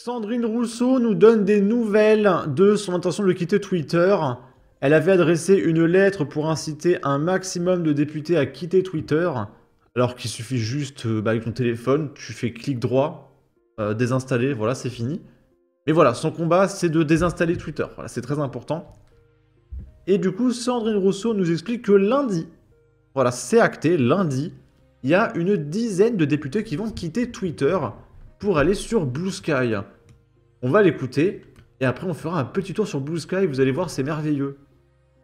Sandrine Rousseau nous donne des nouvelles de son intention de quitter Twitter. Elle avait adressé une lettre pour inciter un maximum de députés à quitter Twitter, alors qu'il suffit juste, avec ton téléphone, tu fais clic droit, désinstaller, voilà, c'est fini. Mais voilà, son combat, c'est de désinstaller Twitter. Voilà, c'est très important. Et du coup, Sandrine Rousseau nous explique que lundi, voilà, c'est acté, lundi, il y a une dizaine de députés qui vont quitter Twitter pour aller sur Blue Sky. On va l'écouter, et après on fera un petit tour sur Blue Sky, vous allez voir, c'est merveilleux.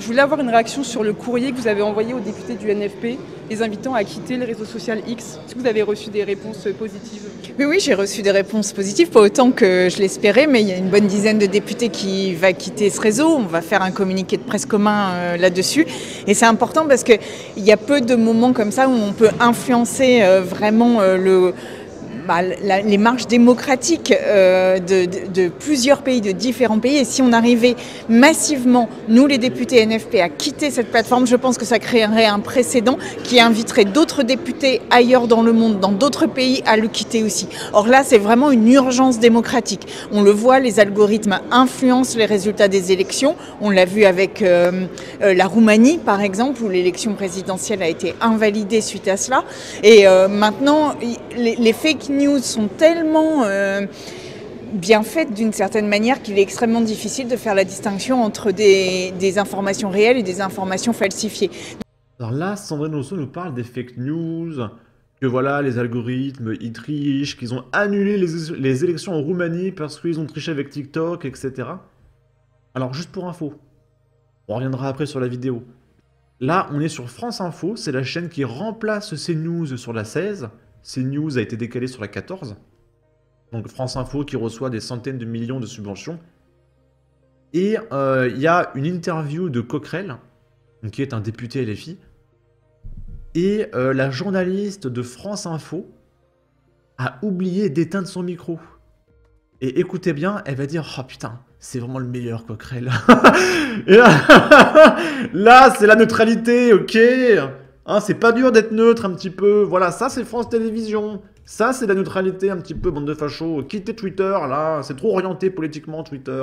Je voulais avoir une réaction sur le courrier que vous avez envoyé aux députés du NFP, les invitant à quitter le réseau social X. Est-ce que vous avez reçu des réponses positives? Oui, j'ai reçu des réponses positives, pas autant que je l'espérais, mais il y a une bonne dizaine de députés qui va quitter ce réseau. On va faire un communiqué de presse commun là-dessus. Et c'est important parce qu'il y a peu de moments comme ça où on peut influencer vraiment les marches démocratiques de plusieurs pays, de différents pays. Et si on arrivait massivement, nous les députés NFP, à quitter cette plateforme, je pense que ça créerait un précédent qui inviterait d'autres députés ailleurs dans le monde, dans d'autres pays, à le quitter aussi. Or là, c'est vraiment une urgence démocratique. On le voit, les algorithmes influencent les résultats des élections. On l'a vu avec la Roumanie, par exemple, où l'élection présidentielle a été invalidée suite à cela. Et maintenant, les fake news sont tellement bien faites d'une certaine manière qu'il est extrêmement difficile de faire la distinction entre des informations réelles et des informations falsifiées. Alors là, Sandrine Rousseau nous parle des fake news, que voilà, les algorithmes, ils trichent, qu'ils ont annulé les élections en Roumanie parce qu'ils ont triché avec TikTok, etc. Alors juste pour info, on reviendra après sur la vidéo. Là, on est sur France Info, c'est la chaîne qui remplace CNews sur la 16. CNews a été décalé sur la 14. Donc France Info qui reçoit des centaines de millions de subventions. Et il y a une interview de Coquerel, qui est un député LFI. Et la journaliste de France Info a oublié d'éteindre son micro. Et écoutez bien, elle va dire « Oh putain, c'est vraiment le meilleur Coquerel. » Et là c'est la neutralité, ok. Hein, c'est pas dur d'être neutre un petit peu. Voilà, ça c'est France Télévisions. Ça c'est la neutralité un petit peu, bande de fachos. Quittez Twitter, là, c'est trop orienté politiquement Twitter.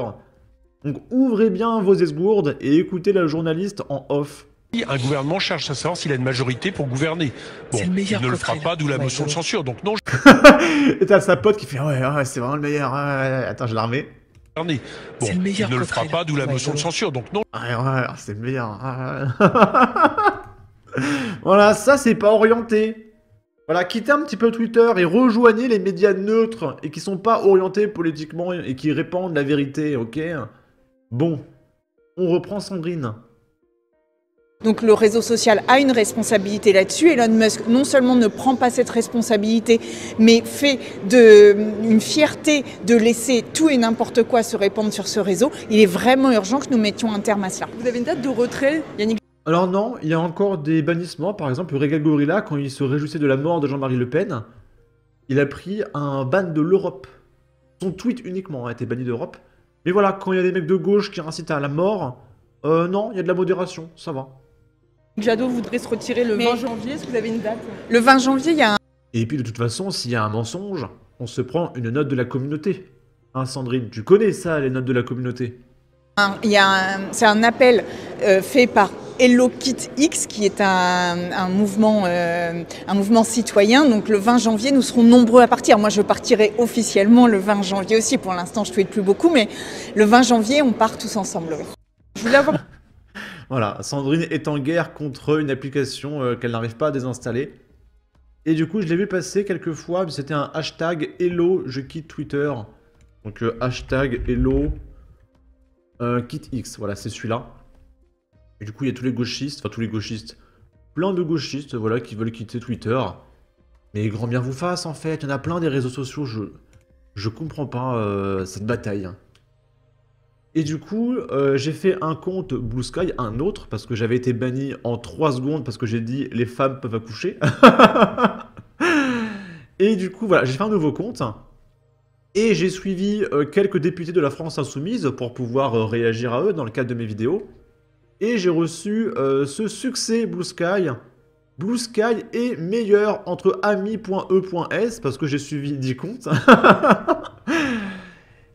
Donc ouvrez bien vos esgourdes et écoutez la journaliste en off. Un gouvernement cherche à savoir s'il a une majorité pour gouverner. Bon, il ne le fera pas, d'où la motion de censure. Donc non. Et t'as sa pote qui fait ouais, c'est vraiment le meilleur. Ouais. Attends, je la remets. Bon, il ne le fera pas, d'où la motion de censure. Donc non. Ouais, c'est le meilleur. Voilà, ça c'est pas orienté. Voilà, quittez un petit peu Twitter et rejoignez les médias neutres et qui sont pas orientés politiquement et qui répandent la vérité, ok? Bon, on reprend Sandrine. Donc le réseau social a une responsabilité là-dessus. Elon Musk non seulement ne prend pas cette responsabilité, mais fait une fierté de laisser tout et n'importe quoi se répandre sur ce réseau. Il est vraiment urgent que nous mettions un terme à cela. Vous avez une date de retrait, Yannick? Alors non, il y a encore des bannissements. Par exemple, Regal Gorilla, quand il se réjouissait de la mort de Jean-Marie Le Pen, il a pris un ban de l'Europe. Son tweet uniquement a été banni d'Europe. Mais voilà, quand il y a des mecs de gauche qui incitent à la mort, non, il y a de la modération, ça va. Jadot voudrait se retirer le 20 janvier, est-ce que vous avez une date? Le 20 janvier, il y a un... Et puis de toute façon, s'il y a un mensonge, on se prend une note de la communauté. Hein, Sandrine, tu connais ça, les notes de la communauté? C'est un appel fait par HelloKitX, qui est un mouvement citoyen. Donc le 20 janvier, nous serons nombreux à partir. Moi, je partirai officiellement le 20 janvier aussi. Pour l'instant, je ne tweete plus beaucoup, mais le 20 janvier, on part tous ensemble. Oui. Je voulais avoir... Voilà, Sandrine est en guerre contre une application qu'elle n'arrive pas à désinstaller. Et du coup, je l'ai vu passer quelques fois, mais c'était un hashtag Hello, je quitte Twitter. Donc hashtag Hello quitte X, voilà, c'est celui-là. Et du coup, il y a tous les gauchistes, plein de gauchistes, voilà, qui veulent quitter Twitter. Mais grand bien vous fasse, en fait, il y en a plein des réseaux sociaux, je comprends pas cette bataille. Et du coup, j'ai fait un compte Blue Sky, un autre, parce que j'avais été banni en 3 secondes, parce que j'ai dit « les femmes peuvent accoucher ». Et du coup, voilà, j'ai fait un nouveau compte. Et j'ai suivi quelques députés de la France Insoumise pour pouvoir réagir à eux dans le cadre de mes vidéos. Et j'ai reçu ce succès Blue Sky. Blue Sky est meilleur entre ami.e.s parce que j'ai suivi 10 comptes.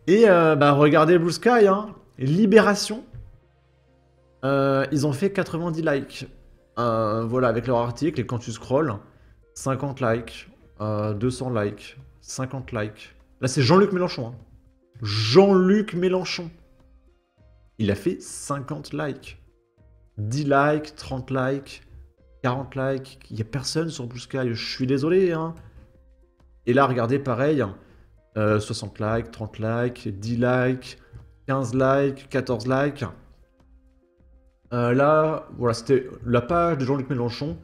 Et bah, regardez Blue Sky, hein. Libération. Ils ont fait 90 likes. Voilà, avec leur article. Et quand tu scrolles, 50 likes, 200 likes, 50 likes. Là, c'est Jean-Luc Mélenchon. Hein. Jean-Luc Mélenchon. Il a fait 50 likes. 10 likes, 30 likes, 40 likes. Il n'y a personne sur Blue Sky. Je suis désolé. Hein. Et là, regardez, pareil. 60 likes, 30 likes, 10 likes, 15 likes, 14 likes. Là, voilà, c'était la page de Jean-Luc Mélenchon.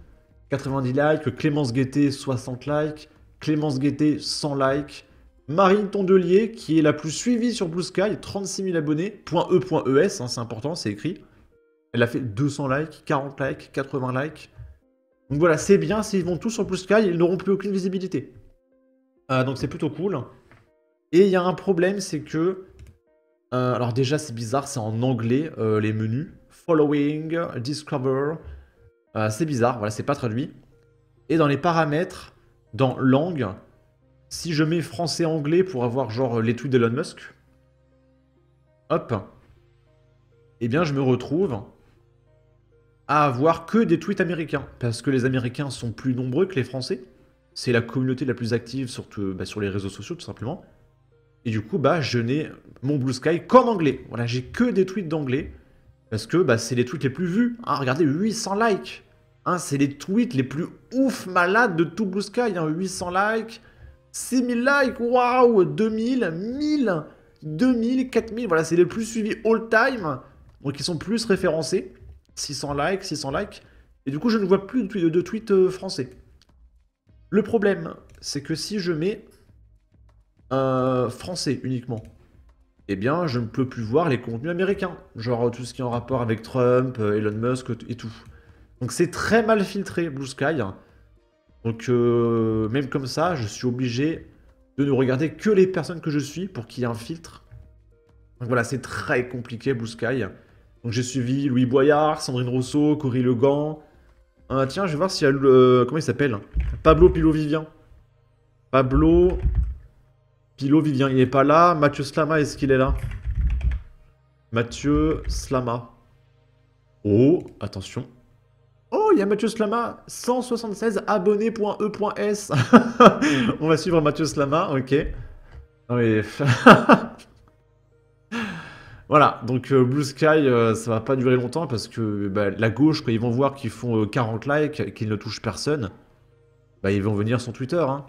90 likes. Clémence Guettet, 60 likes. Clémence Guettet, 100 likes. Marine Tondelier, qui est la plus suivie sur Blue Sky, 36 000 abonnés. .e.es, hein, c'est important, c'est écrit. Elle a fait 200 likes, 40 likes, 80 likes. Donc voilà, c'est bien, s'ils vont tous sur Blue Sky, ils n'auront plus aucune visibilité. Donc c'est plutôt cool. Et il y a un problème, c'est que... alors déjà, c'est bizarre, c'est en anglais, les menus. Following, Discover. C'est bizarre, voilà, c'est pas traduit. Et dans les paramètres, dans langue, si je mets français-anglais pour avoir genre les tweets d'Elon Musk, hop, eh bien je me retrouve à avoir que des tweets américains. Parce que les Américains sont plus nombreux que les Français. C'est la communauté la plus active sur les réseaux sociaux, tout simplement. Et du coup, bah, je n'ai mon Blue Sky qu'en anglais. Voilà, j'ai que des tweets d'anglais. Parce que bah, c'est les tweets les plus vus. Hein, regardez, 800 likes. Hein, c'est les tweets les plus ouf malades de tout Blue Sky. Hein, 800 likes, 6000 likes, waouh, 2000, 1000, 2000, 4000. Voilà, c'est les plus suivis all time. Donc ils sont plus référencés. 600 likes, 600 likes. Et du coup, je ne vois plus de tweets français. Le problème, c'est que si je mets français uniquement, eh bien, je ne peux plus voir les contenus américains. Genre tout ce qui est en rapport avec Trump, Elon Musk et tout. Donc c'est très mal filtré, Blue Sky. Donc même comme ça, je suis obligé de ne regarder que les personnes que je suis pour qu'il y ait un filtre. Donc voilà, c'est très compliqué, Blue Sky. Donc j'ai suivi Louis Boyard, Sandrine Rousseau, Cory Legrand. Tiens, je vais voir s'il y a comment il s'appelle, Pablo Pilo-Vivien. Pablo Pilo-Vivien, il n'est pas là. Mathieu Slama, est-ce qu'il est là? Mathieu Slama. Oh, attention. Oh, il y a Mathieu Slama, 176 abonnés.e.s. On va suivre Mathieu Slama, ok. Non mais... Voilà, donc Blue Sky, ça va pas durer longtemps parce que bah, la gauche, quand ils vont voir qu'ils font 40 likes et qu'ils ne touchent personne, bah, ils vont venir sur Twitter. Hein.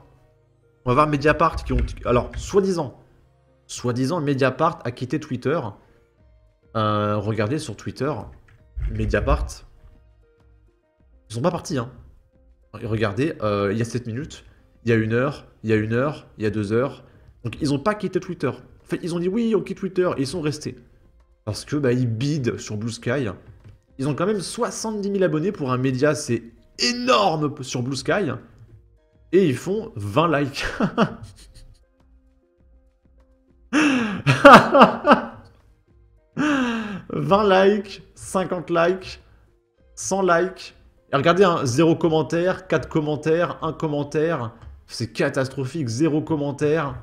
On va voir Mediapart qui ont... Alors, soi-disant, Mediapart a quitté Twitter. Regardez sur Twitter, Mediapart, ils sont pas partis. Hein. Regardez, il y a 7 minutes, il y a 1 heure, il y a 1 heure, il y a 2 heures. Donc ils ont pas quitté Twitter. En fait, ils ont dit oui, on quitte Twitter et ils sont restés. Parce que bah, ils bident sur Blue Sky. Ils ont quand même 70 000 abonnés pour un média, c'est énorme sur Blue Sky. Et ils font 20 likes. « 20 likes, 50 likes, 100 likes. Et regardez, hein, 0 commentaire, 4 commentaires, 1 commentaire. C'est catastrophique, 0 commentaire.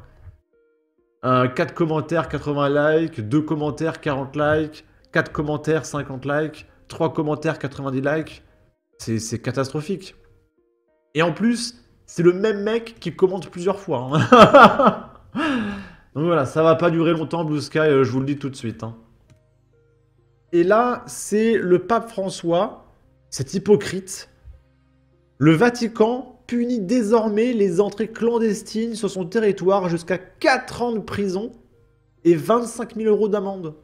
4 commentaires, 80 likes, 2 commentaires, 40 likes, 4 commentaires, 50 likes, 3 commentaires, 90 likes. C'est catastrophique. Et en plus, c'est le même mec qui commente plusieurs fois. Hein. Donc voilà, ça va pas durer longtemps, Blue Sky, je vous le dis tout de suite. Hein. Et là, c'est le pape François, cet hypocrite. Le Vatican punit désormais les entrées clandestines sur son territoire jusqu'à 4 ans de prison et 25 000 € d'amende.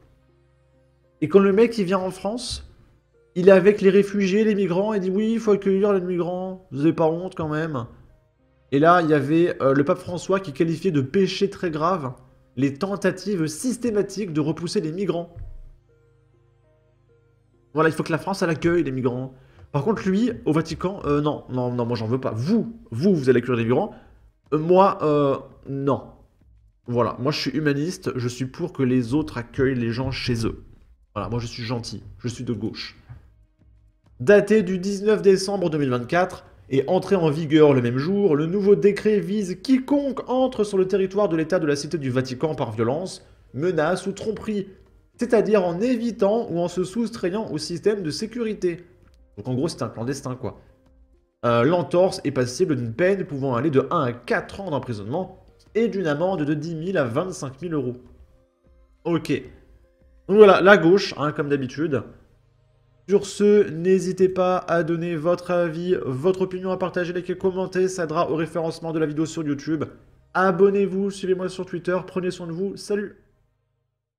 Et quand le mec il vient en France, il est avec les réfugiés, les migrants, et dit oui, il faut accueillir les migrants, vous avez pas honte quand même. Et là, il y avait le pape François qui qualifiait de péché très grave les tentatives systématiques de repousser les migrants. Voilà, il faut que la France elle accueille les migrants. Par contre, lui, au Vatican, non, moi j'en veux pas. Vous allez accueillir les migrants. Moi, non. Voilà, moi je suis humaniste, je suis pour que les autres accueillent les gens chez eux. Voilà, moi je suis gentil, je suis de gauche. Daté du 19 décembre 2024 et entré en vigueur le même jour, le nouveau décret vise quiconque entre sur le territoire de l'État de la Cité du Vatican par violence, menace ou tromperie, c'est-à-dire en évitant ou en se soustrayant au système de sécurité. Donc en gros, c'est un clandestin, quoi. L'entorse est passible d'une peine pouvant aller de 1 à 4 ans d'emprisonnement et d'une amende de 10 000 à 25 000 euros. Ok. Donc voilà, la gauche, hein, comme d'habitude. Sur ce, n'hésitez pas à donner votre avis, votre opinion, à partager, liker, commenter. Ça aidera au référencement de la vidéo sur YouTube. Abonnez-vous, suivez-moi sur Twitter. Prenez soin de vous. Salut!